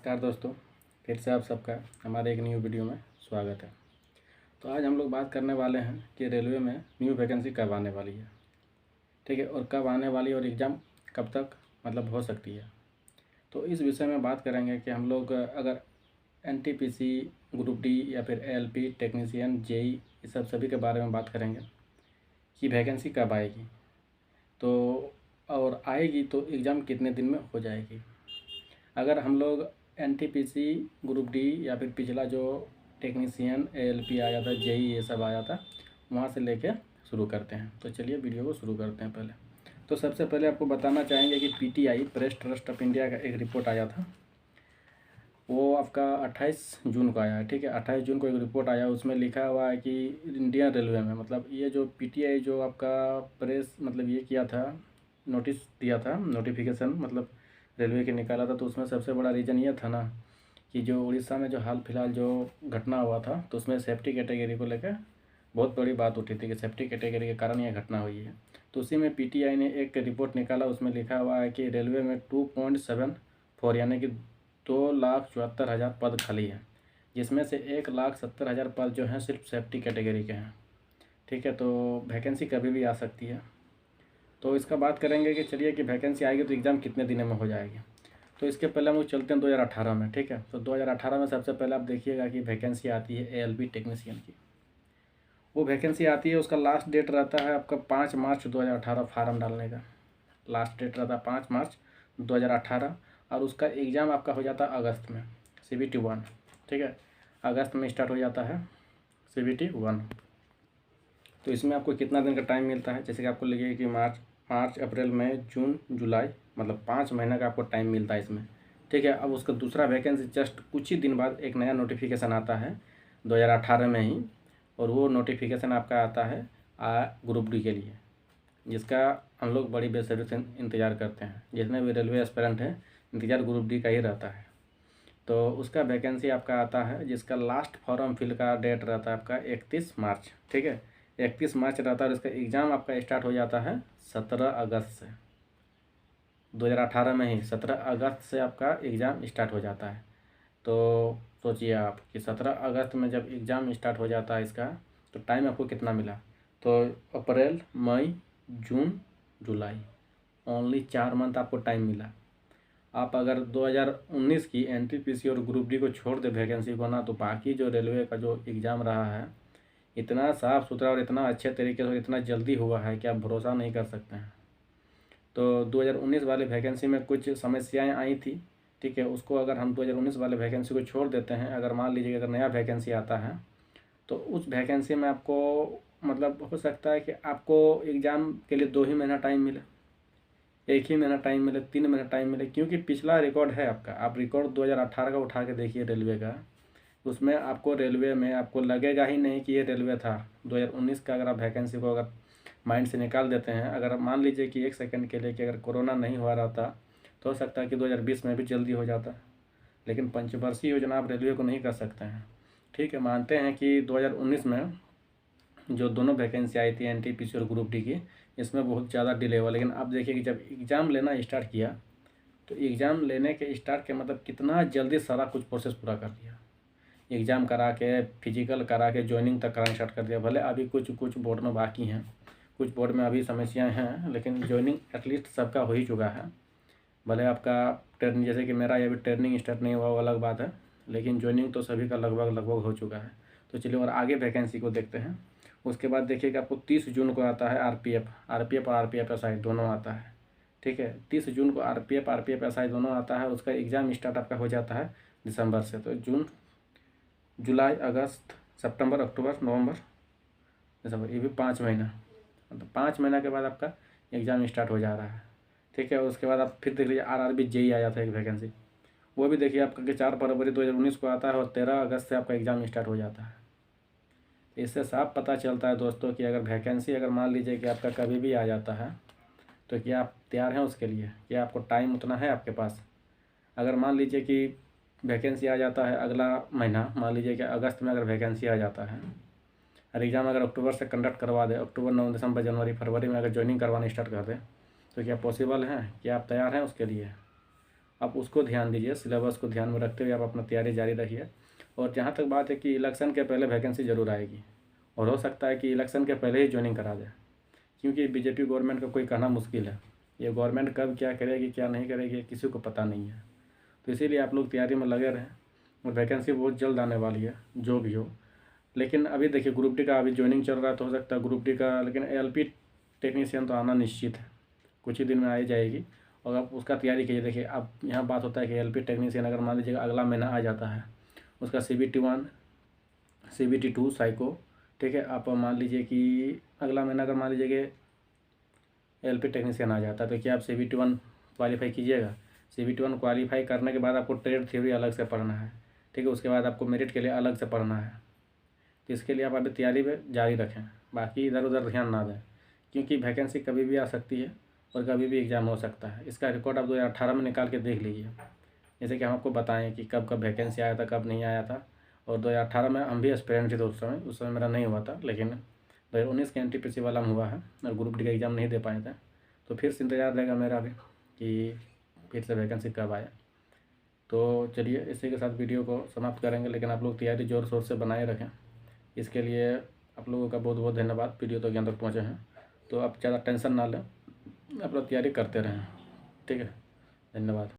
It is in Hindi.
नमस्कार दोस्तों, फिर से आप सबका हमारे एक न्यू वीडियो में स्वागत है। तो आज हम लोग बात करने वाले हैं कि रेलवे में न्यू वैकेंसी कब आने वाली है, ठीक है, और कब आने वाली और एग्ज़ाम कब तक मतलब हो सकती है। तो इस विषय में बात करेंगे कि हम लोग अगर एनटीपीसी, ग्रुप डी या फिर एएलपी, टेक्नीशियन, जेई, इस सब सभी के बारे में बात करेंगे कि वैकेंसी कब आएगी, तो और आएगी तो एग्ज़ाम कितने दिन में हो जाएगी। अगर हम लोग एनटीपीसी, ग्रुप डी या फिर पिछला जो टेक्नीशियन, एएलपी आया था, जेई ये सब आया था, वहाँ से लेके शुरू करते हैं। तो चलिए वीडियो को शुरू करते हैं। पहले तो सबसे पहले आपको बताना चाहेंगे कि PTI, press trust of India का एक रिपोर्ट आया था। वो आपका 28 जून को आया है, ठीक है। 28 जून को एक रिपोर्ट आया, उसमें लिखा हुआ है कि इंडियन रेलवे में मतलब ये जो पीटीआई जो आपका प्रेस मतलब ये किया था, नोटिस दिया था, नोटिफिकेशन मतलब रेलवे के निकाला था, तो उसमें सबसे बड़ा रीज़न ये था ना कि जो उड़ीसा में जो हाल फिलहाल जो घटना हुआ था, तो उसमें सेफ्टी कैटेगरी को लेकर बहुत बड़ी बात उठी थी कि सेफ्टी कैटेगरी के कारण यह घटना हुई है। तो उसी में पीटीआई ने एक रिपोर्ट निकाला, उसमें लिखा हुआ है कि रेलवे में 2.74 यानी कि 2,74,000 पद खाली है, जिसमें से 1,70,000 पद जो हैं सिर्फ सेफ्टी कैटेगरी के हैं, ठीक है। तो वैकेंसी कभी भी आ सकती है। तो इसका बात करेंगे कि चलिए कि वैकेंसी आएगी तो एग्ज़ाम कितने दिनों में हो जाएगी। तो इसके पहले हम लोग चलते हैं 2018 में, ठीक है। तो 2018 में सबसे पहले आप देखिएगा कि वैकेंसी आती है एएलपी टेक्नीशियन की। वो वैकेंसी आती है, उसका लास्ट डेट रहता है आपका 5 मार्च 2018 फार्म डालने का। लास्ट डेट रहता है 5 मार्च 2018 और उसका एग्ज़ाम आपका हो जाता है अगस्त में, CBT 1, ठीक है। अगस्त में स्टार्ट हो जाता है CBT 1। तो इसमें आपको कितना दिन का टाइम मिलता है, जैसे कि आपको लगेगा कि मार्च, अप्रैल, मई, जून, जुलाई, मतलब 5 महीने का आपको टाइम मिलता है इसमें, ठीक है। अब उसका दूसरा वैकेंसी जस्ट कुछ ही दिन बाद एक नया नोटिफिकेशन आता है 2018 में ही, और वो नोटिफिकेशन आपका आता है ग्रुप डी के लिए, जिसका हम लोग बड़ी बेसब्री से इंतज़ार करते हैं। जितने भी रेलवे एस्पिरेंट हैं, इंतज़ार ग्रुप डी का ही रहता है। तो उसका वैकेंसी आपका आता है, जिसका लास्ट फॉर्म फिल का डेट रहता है आपका 31 मार्च, ठीक है। 31 मार्च रहता है और इसका एग्ज़ाम आपका स्टार्ट हो जाता है 17 अगस्त से। 2018 में ही 17 अगस्त से आपका एग्ज़ाम स्टार्ट हो जाता है। तो सोचिए आप कि 17 अगस्त में जब एग्ज़ाम स्टार्ट हो जाता है इसका, तो टाइम आपको कितना मिला, तो अप्रैल, मई, जून, जुलाई, ओनली 4 मंथ आपको टाइम मिला। आप अगर 2019 की एनटीपीसी और ग्रुप डी को छोड़ दे वैकेंसी को ना, तो बाकी जो रेलवे का जो एग्ज़ाम रहा है इतना साफ़ सुथरा और इतना अच्छे तरीके से और इतना जल्दी हुआ है कि आप भरोसा नहीं कर सकते हैं। तो 2019 वाले वैकेंसी में कुछ समस्याएं आई थी, ठीक है। उसको अगर हम 2019 वाले वैकेंसी को छोड़ देते हैं, अगर मान लीजिए अगर नया वैकेंसी आता है, तो उस वैकेंसी में आपको मतलब हो सकता है कि आपको एग्ज़ाम के लिए 2 ही महीना टाइम मिले, 1 ही महीना टाइम मिले, 3 महीना टाइम मिले, क्योंकि पिछला रिकॉर्ड है आपका। आप रिकॉर्ड 2018 का उठा के देखिए रेलवे का, उसमें आपको रेलवे में आपको लगेगा ही नहीं कि ये रेलवे था। 2019 का अगर आप वैकेंसी को अगर माइंड से निकाल देते हैं, अगर मान लीजिए कि 1 सेकंड के लिए कि अगर कोरोना नहीं हुआ रहता, तो हो सकता है कि 2020 में भी जल्दी हो जाता, लेकिन पंचवर्षीय योजना आप रेलवे को नहीं कर सकते हैं, ठीक है। मानते हैं कि 2019 में जो दोनों वैकेंसी आई थी एनटीपीसी और ग्रुप डी की, इसमें बहुत ज़्यादा डिले हुआ, लेकिन आप देखिए कि जब एग्ज़ाम लेना स्टार्ट किया, तो एग्ज़ाम लेने के स्टार्ट के मतलब कितना जल्दी सारा कुछ प्रोसेस पूरा कर दिया। एग्ज़ाम करा के, फिजिकल करा के, ज्वाइनिंग तक कराना स्टार्ट कर दिया। भले अभी कुछ बोर्ड में बाकी हैं, कुछ बोर्ड में अभी समस्याएं हैं, लेकिन ज्वाइनिंग एटलीस्ट सबका हो ही चुका है। भले आपका ट्रेनिंग, जैसे कि मेरा ये अभी ट्रेनिंग स्टार्ट नहीं हुआ वो अलग बात है, लेकिन ज्वाइनिंग तो सभी का लगभग हो चुका है। तो चलिए और आगे वैकेंसी को देखते हैं। उसके बाद देखिए कि आपको 30 जून को आता है आरपीएफ और आरपीएफ दोनों आता है, ठीक है। 30 जून को आरपीएफ एसआई दोनों आता है। उसका एग्ज़ाम स्टार्ट आपका हो जाता है दिसंबर से। तो जून, जुलाई, अगस्त, सितंबर, अक्टूबर, नवंबर, दिसंबर, ये भी 5 महीना, मतलब 5 महीना के बाद आपका एग्ज़ाम स्टार्ट हो जा रहा है, ठीक है। उसके बाद आप फिर देख लीजिए आरआरबी जेई आ जाता है एक वैकेंसी, वो भी देखिए आपका कि 4 फरवरी 2019 को आता है और 13 अगस्त से आपका एग्ज़ाम स्टार्ट हो जाता है। इससे साफ पता चलता है दोस्तों कि अगर वैकेंसी अगर मान लीजिए कि आपका कभी भी आ जाता है, तो क्या आप तैयार हैं उसके लिए, क्या आपको टाइम उतना है आपके पास। अगर मान लीजिए कि वैकेंसी आ जाता है अगला महीना, मान लीजिए कि अगस्त में अगर वैकेंसी आ जाता है और एग्ज़ाम अगर अक्टूबर से कंडक्ट करवा दे, अक्टूबर, नवंबर, दिसंबर, जनवरी, फरवरी में अगर ज्वाइनिंग करवाना स्टार्ट कर दे, तो क्या पॉसिबल है, क्या आप तैयार हैं उसके लिए। आप उसको ध्यान दीजिए, सिलेबस को ध्यान में रखते हुए आप अपना तैयारी जारी रखिए। और जहाँ तक बात है कि इलेक्शन के पहले वैकेंसी ज़रूर आएगी, और हो सकता है कि इलेक्शन के पहले ही ज्वाइनिंग करा जाए, क्योंकि बीजेपी गवर्नमेंट का कोई कहना मुश्किल है। ये गवर्नमेंट कब क्या करेगी क्या नहीं करेगी किसी को पता नहीं है। तो इसीलिए आप लोग तैयारी में लगे रहें, और वैकेंसी बहुत जल्द आने वाली है जो भी हो। लेकिन अभी देखिए ग्रुप डी का अभी ज्वाइनिंग चल रहा है, तो हो सकता है ग्रुप डी का, लेकिन एलपी टेक्नीशियन तो आना निश्चित है, कुछ ही दिन में आ ही जाएगी। और आप उसका तैयारी कीजिए। देखिए अब यहाँ बात होता है कि एलपी टेक्नीशियन अगर मान लीजिएगा अगला महीना आ जाता है, उसका CBT 1 CBT 2 साइको, ठीक है, आप मान लीजिए कि अगला महीना अगर मान लीजिए कि एलपी टेक्नीशियन आ जाता है, तो क्या आप CBT 1 क्वालिफाई कीजिएगा? CBT 1 क्वालिफाई करने के बाद आपको ट्रेड थ्योरी अलग से पढ़ना है, ठीक है, उसके बाद आपको मेरिट के लिए अलग से पढ़ना है। तो इसके लिए आप अभी तैयारी में जारी रखें, बाकी इधर उधर ध्यान ना दें, क्योंकि वैकेंसी कभी भी आ सकती है और कभी भी एग्ज़ाम हो सकता है। इसका रिकॉर्ड आप 2018 में निकाल के देख लीजिए, जैसे कि हम आपको बताएं कि कब कब वैकेंसी आया था कब नहीं आया था। और 2018 में हम भी एस्पिरेंट थे, तो उस समय मेरा नहीं हुआ था, लेकिन 2019 के NTPC वाला में हुआ है और ग्रुप डी का एग्ज़ाम नहीं दे पाए थे। तो फिर से इंतज़ार रहेगा मेरा भी कि फिर से वैकेंसी कब आए। तो चलिए इसी के साथ वीडियो को समाप्त करेंगे, लेकिन आप लोग तैयारी ज़ोर शोर से बनाए रखें। इसके लिए आप लोगों का बहुत बहुत धन्यवाद, वीडियो तो यहाँ तक पहुँचे हैं। तो आप ज़्यादा टेंशन ना लें, अपना तैयारी करते रहें, ठीक है, धन्यवाद।